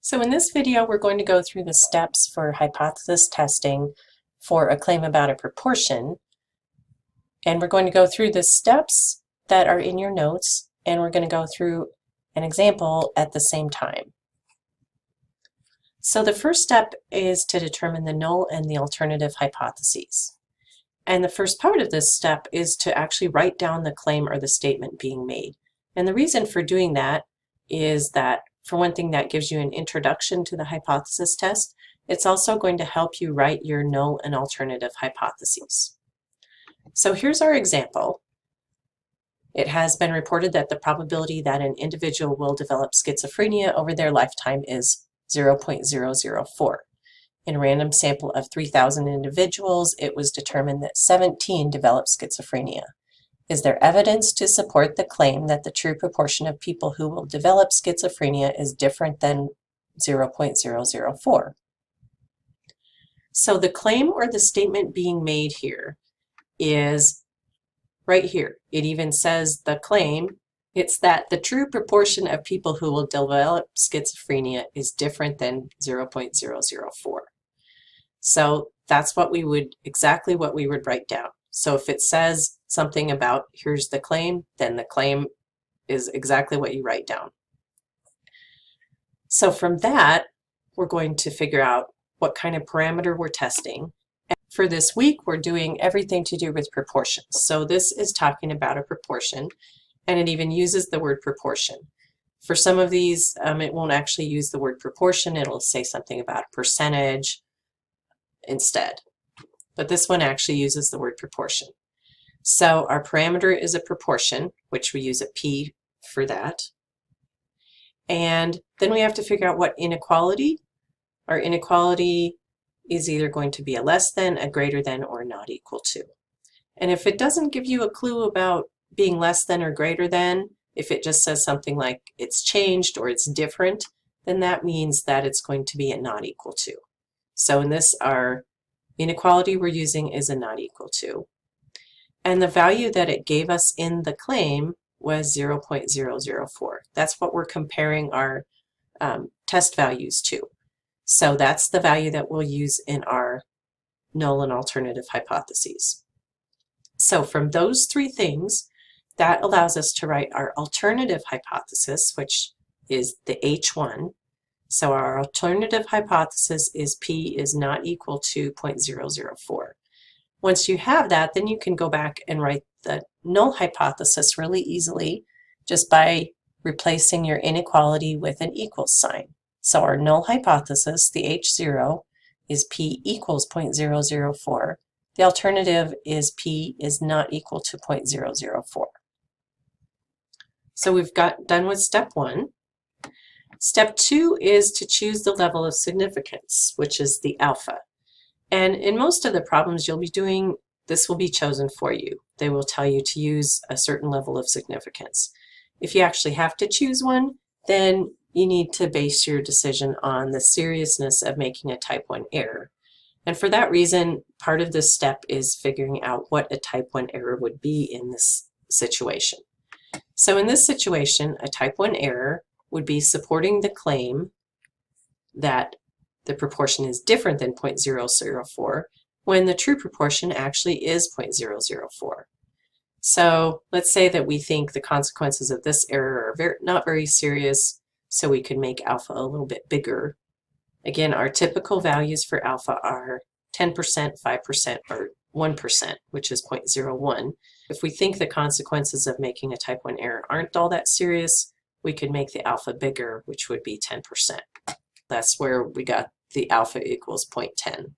So in this video, we're going to go through the steps for hypothesis testing for a claim about a proportion. And we're going to go through the steps that are in your notes, and we're going to go through an example at the same time. So the first step is to determine the null and the alternative hypotheses. And the first part of this step is to actually write down the claim or the statement being made. And the reason for doing that is that, for one thing, that gives you an introduction to the hypothesis test. It's also going to help you write your null and alternative hypotheses. So here's our example. It has been reported that the probability that an individual will develop schizophrenia over their lifetime is 0.004. In a random sample of 3,000 individuals, it was determined that 17 developed schizophrenia. Is there evidence to support the claim that the true proportion of people who will develop schizophrenia is different than 0.004? So the claim or the statement being made here is right here. It even says the claim. It's that the true proportion of people who will develop schizophrenia is different than 0.004. So that's exactly what we would write down. So if it says something about here's the claim, then the claim is exactly what you write down. So from that, we're going to figure out what kind of parameter we're testing. And for this week, we're doing everything to do with proportions. So this is talking about a proportion, and it even uses the word proportion. For some of these, it won't actually use the word proportion. It'll say something about a percentage instead. But this one actually uses the word proportion. So our parameter is a proportion, which we use a P for that. And then we have to figure out what inequality. Our inequality is either going to be a less than, a greater than, or not equal to. And if it doesn't give you a clue about being less than or greater than, if it just says something like it's changed or it's different, then that means that it's going to be a not equal to. So in this, our inequality we're using is a not equal to. And the value that it gave us in the claim was 0.004. That's what we're comparing our test values to. So that's the value that we'll use in our null and alternative hypotheses. So from those three things, that allows us to write our alternative hypothesis, which is the H1. So our alternative hypothesis is P is not equal to 0.004. Once you have that, then you can go back and write the null hypothesis really easily just by replacing your inequality with an equals sign. So our null hypothesis, the H0, is P equals 0.004. The alternative is P is not equal to 0.004. So we've got done with step one. Step two is to choose the level of significance, which is the alpha. And in most of the problems you'll be doing, this will be chosen for you. They will tell you to use a certain level of significance. If you actually have to choose one, then you need to base your decision on the seriousness of making a type 1 error. And for that reason, part of this step is figuring out what a type 1 error would be in this situation. So in this situation, a type 1 error would be supporting the claim that the proportion is different than 0.004 when the true proportion actually is 0.004. So let's say that we think the consequences of this error are not very serious, so we could make alpha a little bit bigger. Again, our typical values for alpha are 10%, 5%, or 1%, which is 0.01. If we think the consequences of making a type 1 error aren't all that serious, we could make the alpha bigger, which would be 10%. That's where we got the alpha equals 0.10.